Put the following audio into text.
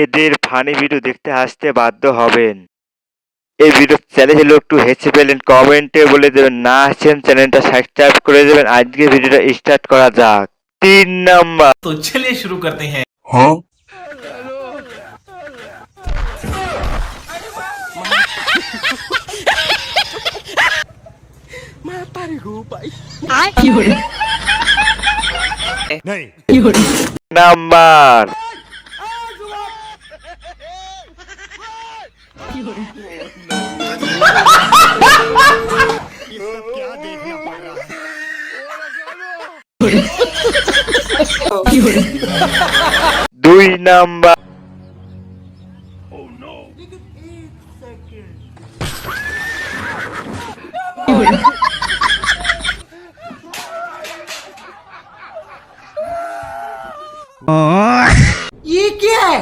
এদের funny video দেখতে আসতে বাধ্য হবেন। এই ভিডিও চ্যালেঞ্জ হলো একটু হেসে ফেলেন, কমেন্টে বলে দেবেন না হাসছেন, চ্যানেলটা সাবস্ক্রাইব করে দেবেন। আজকে ভিডিওটা স্টার্ট করা যাক। 3 নাম্বার। तो चलिए शुरू करते हैं। নাম্বার। দুই নাম্বার। ये क्या है?